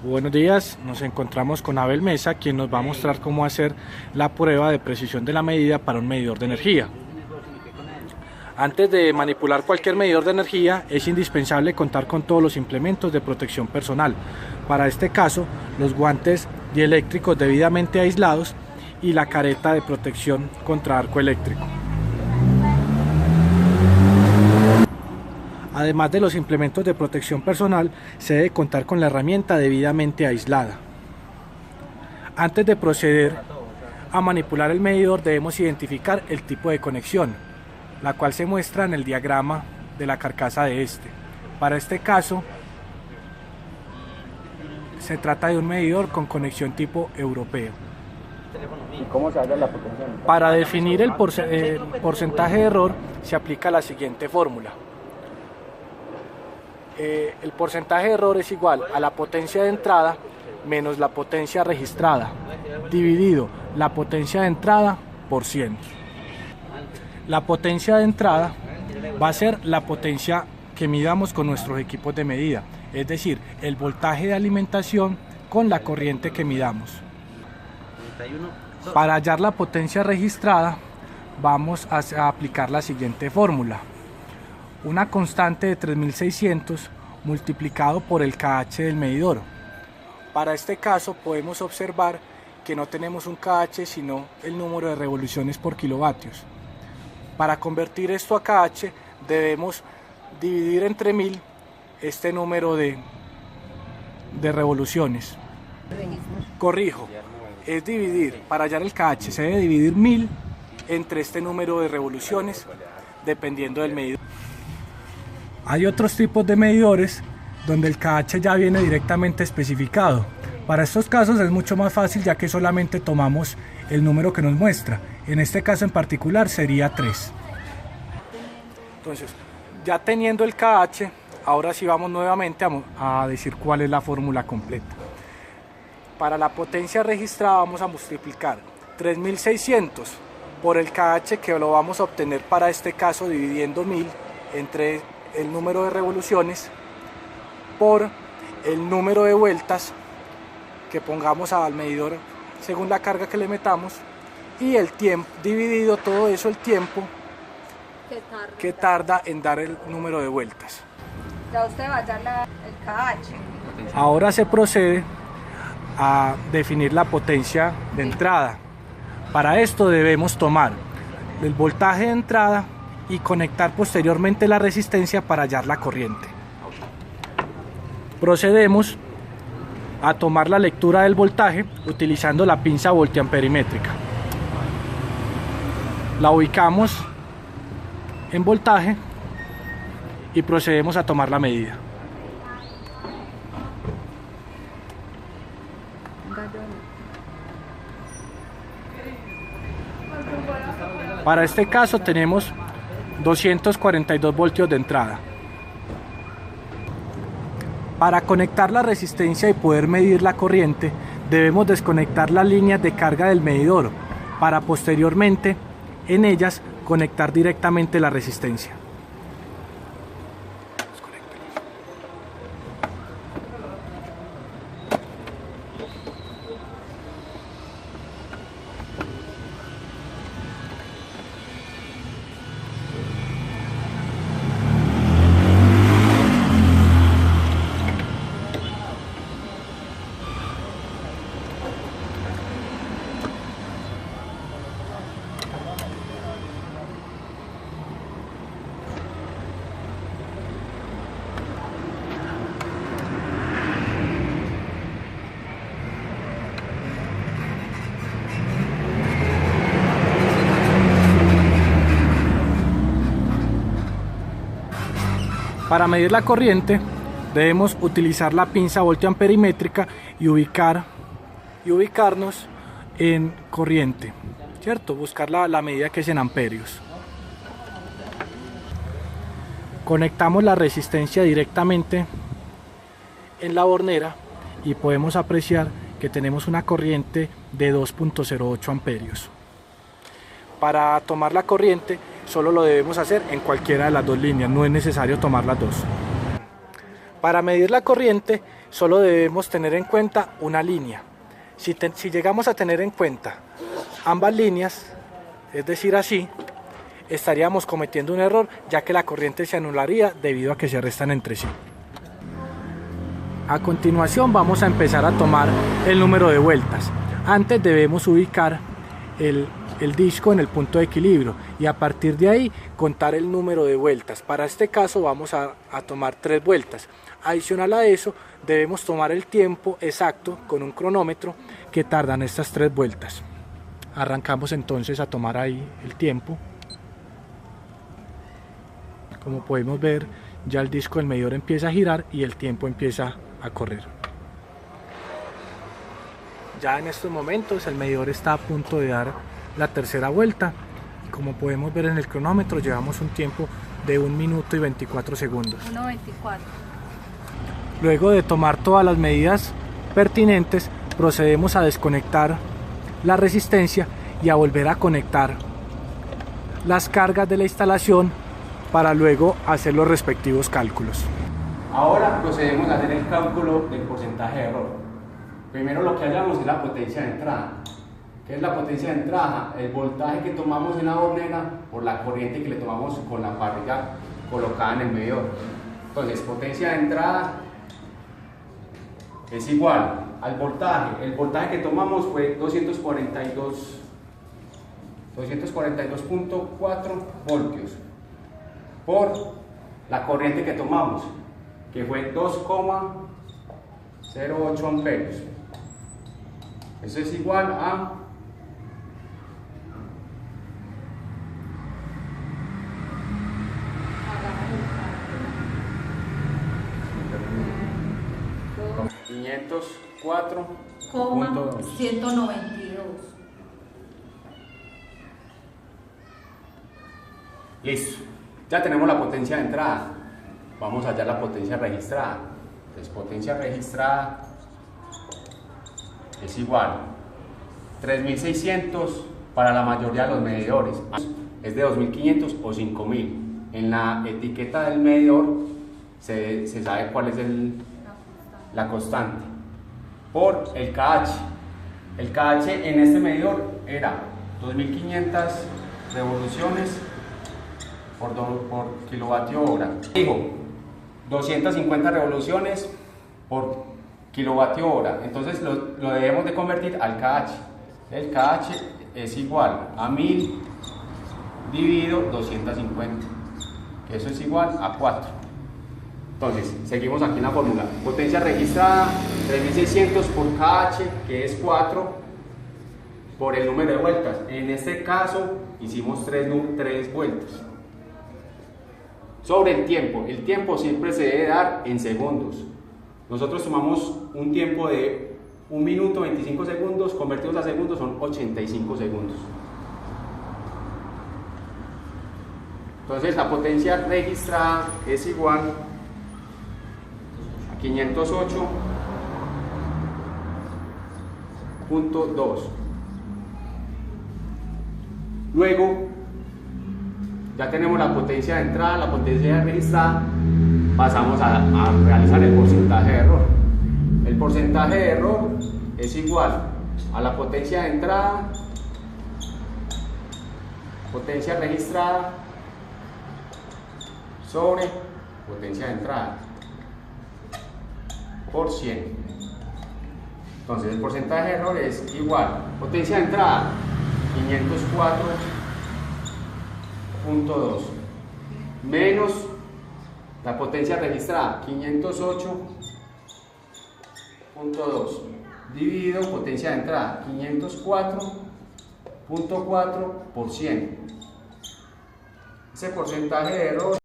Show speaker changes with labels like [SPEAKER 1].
[SPEAKER 1] Buenos días, nos encontramos con Abel Mesa, quien nos va a mostrar cómo hacer la prueba de precisión de la medida para un medidor de energía. Antes de manipular cualquier medidor de energía es indispensable contar con todos los implementos de protección personal. Para este caso, los guantes dieléctricos debidamente aislados y la careta de protección contra arco eléctrico. Además de los implementos de protección personal, se debe contar con la herramienta debidamente aislada. Antes de proceder a manipular el medidor, debemos identificar el tipo de conexión, la cual se muestra en el diagrama de la carcasa de este. Para este caso, se trata de un medidor con conexión tipo europeo.
[SPEAKER 2] ¿Y cómo se hace la potencia?
[SPEAKER 1] Para definir el porcentaje de error, se aplica la siguiente fórmula. El porcentaje de error es igual a la potencia de entrada menos la potencia registrada, dividido la potencia de entrada por 100. La potencia de entrada va a ser la potencia que midamos con nuestros equipos de medida, es decir, el voltaje de alimentación con la corriente que midamos. Para hallar la potencia registrada, vamos a aplicar la siguiente fórmula. Una constante de 3600 multiplicado por el KH del medidor. Para este caso podemos observar que no tenemos un KH sino el número de revoluciones por kilovatios. Para convertir esto a KH debemos dividir entre 1000 este número de revoluciones. Corrijo, es dividir, para hallar el KH se debe dividir 1000 entre este número de revoluciones dependiendo del medidor. Hay otros tipos de medidores donde el KH ya viene directamente especificado. Para estos casos es mucho más fácil, ya que solamente tomamos el número que nos muestra. En este caso en particular sería 3. Entonces, ya teniendo el KH, ahora sí vamos nuevamente a decir cuál es la fórmula completa. Para la potencia registrada vamos a multiplicar 3600 por el KH, que lo vamos a obtener para este caso dividiendo 1000 entre el número de revoluciones por el número de vueltas que pongamos al medidor según la carga que le metamos, y el tiempo, dividido todo eso el tiempo que tarda en dar el número de vueltas.
[SPEAKER 3] Ya usted va a hallar el KH.
[SPEAKER 1] Ahora se procede a definir la potencia de entrada. Para esto debemos tomar el voltaje de entrada y conectar posteriormente la resistencia para hallar la corriente. Procedemos a tomar la lectura del voltaje utilizando la pinza voltiamperimétrica. La ubicamos en voltaje y procedemos a tomar la medida. Para este caso tenemos 242 voltios de entrada. Para conectar la resistencia y poder medir la corriente, debemos desconectar las líneas de carga del medidor para posteriormente en ellas conectar directamente la resistencia. Para medir la corriente debemos utilizar la pinza voltiamperimétrica y ubicarnos en corriente, ¿cierto? Buscar la medida que es en amperios. Conectamos la resistencia directamente en la bornera y podemos apreciar que tenemos una corriente de 2.08 amperios. Para tomar la corriente solo lo debemos hacer en cualquiera de las dos líneas, no es necesario tomar las dos. Para medir la corriente solo debemos tener en cuenta una línea. Si llegamos a tener en cuenta ambas líneas, es decir así, estaríamos cometiendo un error, ya que la corriente se anularía debido a que se restan entre sí. A continuación vamos a empezar a tomar el número de vueltas. Antes debemos ubicar el disco en el punto de equilibrio y a partir de ahí contar el número de vueltas. Para este caso vamos a tomar 3 vueltas. Adicional a eso debemos tomar el tiempo exacto con un cronómetro que tardan estas 3 vueltas. Arrancamos entonces a tomar ahí el tiempo. Como podemos ver, ya el disco del medidor empieza a girar y el tiempo empieza a correr. Ya en estos momentos el medidor está a punto de dar la tercera vuelta. Como podemos ver en el cronómetro, llevamos un tiempo de 1 minuto y 24 segundos.
[SPEAKER 3] 1:24.
[SPEAKER 1] Luego de tomar todas las medidas pertinentes, procedemos a desconectar la resistencia y a volver a conectar las cargas de la instalación para luego hacer los respectivos cálculos.
[SPEAKER 2] Ahora procedemos a hacer el cálculo del porcentaje de error. Primero lo que hallamos es la potencia de entrada. ¿Qué es la potencia de entrada? El voltaje que tomamos en la hornera por la corriente que le tomamos con la parrilla colocada en el medidor. Entonces, potencia de entrada es igual al voltaje. El voltaje que tomamos fue 242.4 voltios por la corriente que tomamos, que fue 2,08 amperios. Eso es igual a
[SPEAKER 3] 504,192.
[SPEAKER 2] Listo, ya tenemos la potencia de entrada. Vamos a hallar la potencia registrada. Entonces, potencia registrada es igual 3600 para la mayoría de los medidores. Es de 2500 o 5000. En la etiqueta del medidor se sabe cuál es la constante. Por el KH. El KH en este medidor era 2500 revoluciones por kilovatio hora. Digo, 250 revoluciones por kilovatio hora. Entonces lo debemos de convertir al KH. El KH es igual a 1000 dividido 250, que eso es igual a 4. Entonces, seguimos aquí en la fórmula. Potencia registrada, 3600 por KH, que es 4, por el número de vueltas. En este caso, hicimos 3 vueltas. Sobre el tiempo siempre se debe dar en segundos. Nosotros tomamos un tiempo de 1 minuto 25 segundos, convertidos a segundos son 85 segundos. Entonces la potencia registrada es igual a 508.2. Luego ya tenemos la potencia de entrada, la potencia registrada, pasamos a realizar el porcentaje de error. El porcentaje de error es igual a la potencia de entrada, potencia registrada, sobre potencia de entrada por 100. Entonces el porcentaje de error es igual, potencia de entrada 504.2 menos la potencia registrada 508.2 dividido potencia de entrada 504.4 por 100. Ese porcentaje de error